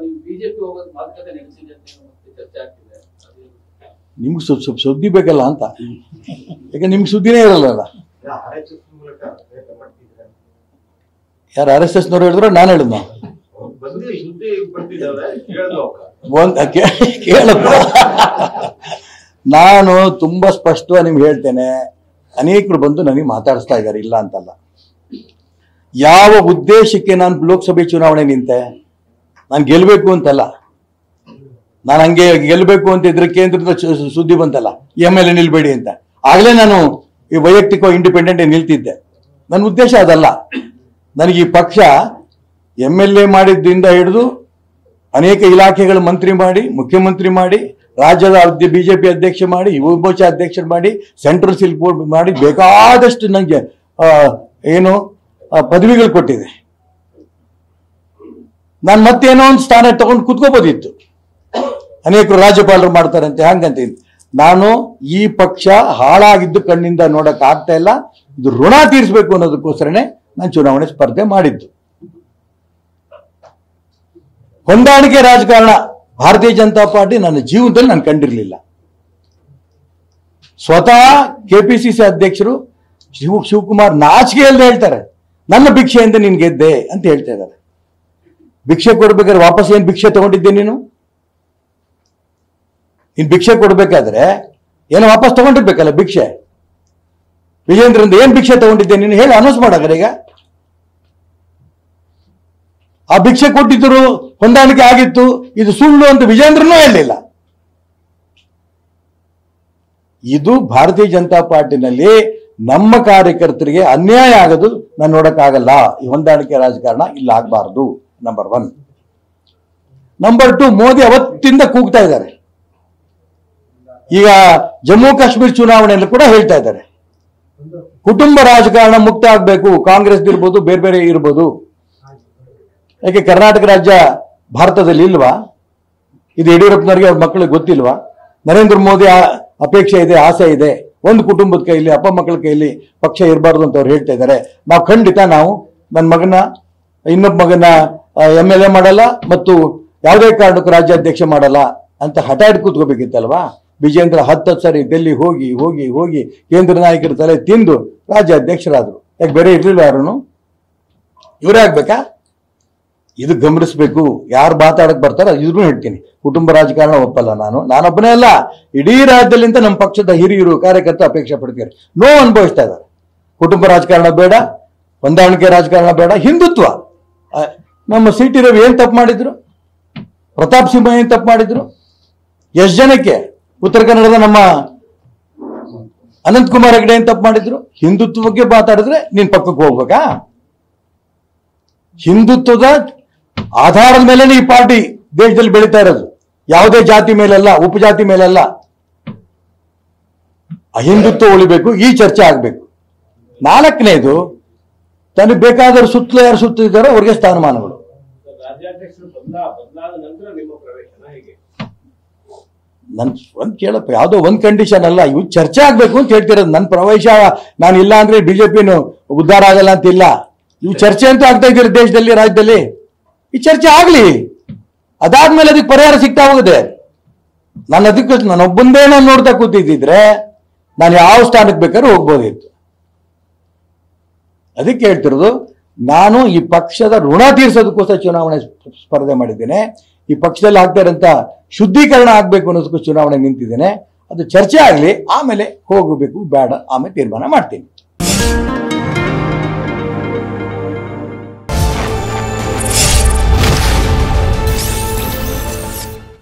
ನೀವು ಬಿಜೆಪಿ ಹೋಗೋದು ಮಾತುಕತೆ ನಡೆಸಿದೆ ಅಂತ ಚರ್ಚೆ ಆಗ್ತಿದೆ. ನಿಮ್ಗೆ ಸ್ವಲ್ಪ ಸುದ್ದಿ ಬೇಕಲ್ಲ ಅಂತ, ಯಾಕಂದ್ರೆ ನಿಮ್ಗೆ ಸುದ್ದಿನೇ ಇರಲ್ಲ. ಯಾರು RSS ನವ್ರು ಹೇಳಿದ್ರು ನಾನು ಹೇಳಿದ್ನ ಕೇಳಪ್ಪ. ನಾನು ತುಂಬಾ ಸ್ಪಷ್ಟವಾಗಿ ನಿಮ್ಗೆ ಹೇಳ್ತೇನೆ, ಅನೇಕರು ಬಂದು ನನಗೆ ಮಾತಾಡಿಸ್ತಾ ಇದ್ದಾರೆ, ಇಲ್ಲ ಅಂತಲ್ಲ. ಯಾವ ಉದ್ದೇಶಕ್ಕೆ ನಾನು ಲೋಕಸಭೆ ಚುನಾವಣೆ ನಿಂತೆ? ನಾನು ಗೆಲ್ಲಬೇಕು ಅಂತಲ್ಲ. ನಾನು ಹಂಗೆ ಗೆಲ್ಲಬೇಕು ಅಂತ ಇದ್ರೆ ಕೇಂದ್ರದ ಸುದ್ದಿ ಬಂತಲ್ಲ, MLA ನಿಲ್ಬೇಡಿ ಅಂತ. ಆಗಲೇ ನಾನು ಈ ವೈಯಕ್ತಿಕ ಇಂಡಿಪೆಂಡೆಂಟ್ ನಿಲ್ತಿದ್ದೆ. ನನ್ನ ಉದ್ದೇಶ ಅದಲ್ಲ. ನನಗೆ ಈ ಪಕ್ಷ MLA ಮಾಡಿದ್ದಿಂದ ಹಿಡಿದು ಅನೇಕ ಇಲಾಖೆಗಳು ಮಂತ್ರಿ ಮಾಡಿ, ಮುಖ್ಯಮಂತ್ರಿ ಮಾಡಿ, ರಾಜ್ಯದ ಬಿಜೆಪಿ ಅಧ್ಯಕ್ಷ ಮಾಡಿ, ಯುವ ಮೋರ್ಚಾ ಅಧ್ಯಕ್ಷರು ಮಾಡಿ, ಸೆಂಟ್ರಲ್ ಸಿಲ್ ಬೋರ್ಡ್ ಮಾಡಿ, ಬೇಕಾದಷ್ಟು ನನಗೆ ಏನು ಪದವಿಗಳು ಕೊಟ್ಟಿದೆ. ನಾನು ಮತ್ತೇನೋ ಒಂದು ಸ್ಥಾನ ತಗೊಂಡು ಕುತ್ಕೋಬೋದಿತ್ತು. ಅನೇಕರು ರಾಜ್ಯಪಾಲರು ಮಾಡ್ತಾರಂತೆ, ಹಂಗಂತ. ನಾನು ಈ ಪಕ್ಷ ಹಾಳಾಗಿದ್ದು ಕಣ್ಣಿಂದ ನೋಡಕ್ ಆಗ್ತಾ ಇಲ್ಲ. ಇದು ಋಣ ತೀರಿಸಬೇಕು ಅನ್ನೋದಕ್ಕೋಸ್ಕರನೇ ನಾನು ಚುನಾವಣೆ ಸ್ಪರ್ಧೆ ಮಾಡಿದ್ದು. ಹೊಂದಾಣಿಕೆ ರಾಜಕಾರಣ ಭಾರತೀಯ ಜನತಾ ಪಾರ್ಟಿ ನನ್ನ ಜೀವನದಲ್ಲಿ ನಾನು ಕಂಡಿರಲಿಲ್ಲ. ಸ್ವತಃ KPCC ಅಧ್ಯಕ್ಷರು ಶಿವಕುಮಾರ್ ನಾಚಿಕೆ ಇಲ್ಲದೆ ಹೇಳ್ತಾರೆ, ನನ್ನ ಭಿಕ್ಷೆಯಿಂದ ನೀನು ಗೆದ್ದೆ ಅಂತ ಹೇಳ್ತಾ ಇದ್ದಾರೆ. ಭಿಕ್ಷೆ ಕೊಡ್ಬೇಕಾದ್ರೆ ವಾಪಸ್ ಏನ್ ಭಿಕ್ಷೆ ತಗೊಂಡಿದ್ದೆ ನೀನು ಭಿಕ್ಷೆ ಕೊಡ್ಬೇಕಾದ್ರೆ ಏನೋ ವಾಪಸ್ ತಗೊಂಡಿರ್ಬೇಕಲ್ಲ ಭಿಕ್ಷೆ. ವಿಜೇಂದ್ರಂದ ಏನ್ ಭಿಕ್ಷೆ ತಗೊಂಡಿದ್ದೆ ನೀನು ಹೇಳಿ ಅನೌನ್ಸ್ ಮಾಡಾದ್ರೆ. ಈಗ ಆ ಭಿಕ್ಷೆ ಕೊಟ್ಟಿದ್ರು, ಹೊಂದಾಣಿಕೆ ಆಗಿತ್ತು, ಇದು ಸುಳ್ಳು ಅಂತ ವಿಜೇಂದ್ರನೂ ಹೇಳಲಿಲ್ಲ. ಇದು ಭಾರತೀಯ ಜನತಾ ಪಾರ್ಟಿನಲ್ಲಿ ನಮ್ಮ ಕಾರ್ಯಕರ್ತರಿಗೆ ಅನ್ಯಾಯ ಆಗೋದು ನಾನು ನೋಡಕ್ಕಾಗಲ್ಲ. ಈ ಹೊಂದಾಣಿಕೆ ರಾಜಕಾರಣ ಇಲ್ಲ ಆಗಬಾರದು. ನಂಬರ್ 1. ನಂಬರ್ 2, ಮೋದಿ ಅವತ್ತಿಂದ ಕೂಗ್ತಾ ಇದ್ದಾರೆ. ಈಗ ಜಮ್ಮು ಕಾಶ್ಮೀರ ಚುನಾವಣೆಯಲ್ಲಿ ಕೂಡ ಹೇಳ್ತಾ ಇದ್ದಾರೆ, ಕುಟುಂಬ ರಾಜಕಾರಣ ಮುಕ್ತ ಆಗಬೇಕು. ಕಾಂಗ್ರೆಸ್ ಇರ್ಬೋದು, ಬೇರೆ ಬೇರೆ ಇರ್ಬೋದು. ಯಾಕೆ ಕರ್ನಾಟಕ ರಾಜ್ಯ ಭಾರತದಲ್ಲಿ ಇಲ್ವಾ? ಇದು ಯಡಿಯೂರಪ್ಪನವರಿಗೆ ಅವ್ರ ಮಕ್ಕಳಿಗೆ ಗೊತ್ತಿಲ್ವಾ? ನರೇಂದ್ರ ಮೋದಿ ಅಪೇಕ್ಷೆ ಇದೆ, ಆಸೆ ಇದೆ, ಒಂದು ಕುಟುಂಬದ ಕೈಲಿ, ಅಪ್ಪ ಮಕ್ಕಳ ಕೈಲಿ ಪಕ್ಷ ಇರಬಾರ್ದು ಅಂತ ಅವ್ರು ಹೇಳ್ತಾ ಇದ್ದಾರೆ. ನಾವು ಖಂಡಿತ ನನ್ನ ಮಗನ ಇನ್ನೊಬ್ಬ ಮಗನ MLA ಮಾಡಲ್ಲ ಮತ್ತು ಯಾವುದೇ ಕಾರಣಕ್ಕೂ ರಾಜ್ಯಾಧ್ಯಕ್ಷ ಮಾಡಲ್ಲ ಅಂತ ಹಠ ಹಿಡ್ ಕೂತ್ಕೋಬೇಕಿತ್ತಲ್ವಾ? ವಿಜೇಂದ್ರ 10 ಸರಿ ಡೆಲ್ಲಿ ಹೋಗಿ ಹೋಗಿ ಹೋಗಿ ಕೇಂದ್ರ ನಾಯಕರ ತಲೆ ತಿಂದು ರಾಜ್ಯಾಧ್ಯಕ್ಷರಾದ್ರು. ಯಾಕೆ ಬೇರೆ ಇರ್ಲಿಲ್ಲ ಯಾರು? ಇವರೇ ಆಗ್ಬೇಕಾ? ಇದು ಗಮನಿಸ್ಬೇಕು. ಯಾರು ಮಾತಾಡಕ್ ಬರ್ತಾರ ಇದ್ರೂ ಹೇಳ್ತೀನಿ. ಕುಟುಂಬ ರಾಜಕಾರಣ ಒಪ್ಪಲ್ಲ. ನಾನೊಬ್ಬನೇ ಅಲ್ಲ, ಇಡೀ ರಾಜ್ಯದಲ್ಲಿಂದ ನಮ್ಮ ಪಕ್ಷದ ಹಿರಿಯರು ಕಾರ್ಯಕರ್ತ ಅಪೇಕ್ಷೆ ಪಡ್ತಾರೆ, ನೋವು ಅನುಭವಿಸ್ತಾ ಇದ್ದಾರೆ. ಕುಟುಂಬ ರಾಜಕಾರಣ ಬೇಡ, ಹೊಂದಾಣಿಕೆ ರಾಜಕಾರಣ ಬೇಡ, ಹಿಂದುತ್ವ. ನಮ್ಮ CT ರವಿ ಏನ್ ತಪ್ಪು ಮಾಡಿದ್ರು? ಪ್ರತಾಪ್ ಸಿಂಹ ಏನ್ ತಪ್ಪು ಮಾಡಿದ್ರು? ಎಷ್ಟು ಜನಕ್ಕೆ ಉತ್ತರ ಕನ್ನಡದ ನಮ್ಮ ಅನಂತಕುಮಾರ್ ಹೆಗಡೆ ಏನ್ ತಪ್ಪು ಮಾಡಿದ್ರು? ಹಿಂದುತ್ವ ಬಗ್ಗೆ ಮಾತಾಡಿದ್ರೆ ನೀನ್ ಪಕ್ಕಕ್ಕೆ ಹೋಗ್ಬೇಕಾ? ಹಿಂದುತ್ವದ ಆಧಾರದ ಮೇಲೆ ಈ ಪಾರ್ಟಿ ದೇಶದಲ್ಲಿ ಬೆಳೀತಾ ಇರೋದು, ಯಾವುದೇ ಜಾತಿ ಮೇಲೆಲ್ಲ, ಉಪಜಾತಿ ಮೇಲೆಲ್ಲ. ಅಹಿಂದುತ್ವ ಉಳಿಬೇಕು, ಈ ಚರ್ಚೆ ಆಗ್ಬೇಕು. 4ನೇದು, ತನಗೆ ಬೇಕಾದವರು ಸುತ್ತಲೂ ಯಾರು ಸುತ್ತಿದ್ದಾರೋ ಅವ್ರಿಗೆ ಸ್ಥಾನಮಾನಗಳು. ನನ್ ಒಂದ್ ಕೇಳಪ್ಪ, ಯಾವುದೋ ಒಂದ್ ಕಂಡೀಷನ್ ಅಲ್ಲ, ಇವು ಚರ್ಚೆ ಆಗ್ಬೇಕು ಅಂತ ಹೇಳ್ತಿರೋದು. ನನ್ನ ಪ್ರವೇಶ ನಾನು ಇಲ್ಲ ಅಂದ್ರೆ ಬಿಜೆಪಿನು ಉದ್ಧಾರ ಆಗಲ್ಲ ಅಂತ ಇಲ್ಲ. ಇವು ಚರ್ಚೆ ಅಂತೂ ಆಗ್ತಾ ಇದ್ದೀರಿ ದೇಶದಲ್ಲಿ, ರಾಜ್ಯದಲ್ಲಿ. ಈ ಚರ್ಚೆ ಆಗ್ಲಿ, ಅದಾದ್ಮೇಲೆ ಅದಕ್ಕೆ ಪರಿಹಾರ ಸಿಗ್ತಾ ಹೋಗುತ್ತೆ. ನಾನೊಬ್ಬಂದೇ ನಾನು ನೋಡ್ತಾ ಕೂತಿದ್ದಿದ್ರೆ ನಾನು ಯಾವ ಸ್ಥಾನಕ್ಕೆ ಬೇಕಾದ್ರೂ ಹೋಗ್ಬೋದಿತ್ತು. ಅದಕ್ಕೆ ಹೇಳ್ತಿರೋದು, ನಾನು ಈ ಪಕ್ಷದ ಋಣ ತೀರಿಸೋದಕ್ಕೋಸ್ಕರ ಚುನಾವಣೆ ಸ್ಪರ್ಧೆ ಮಾಡಿದ್ದೇನೆ. ಈ ಪಕ್ಷದಲ್ಲಿ ಆಗ್ತಾ ಇರೋಂಥ ಶುದ್ಧೀಕರಣ ಆಗ್ಬೇಕು ಅನ್ನೋದಕ್ಕೂ ಚುನಾವಣೆ ನಿಂತಿದ್ದೇನೆ. ಅದು ಚರ್ಚೆ ಆಗ್ಲಿ, ಆಮೇಲೆ ಹೋಗಬೇಕು ಬೇಡ ಆಮೇಲೆ ತೀರ್ಮಾನ ಮಾಡ್ತೀನಿ.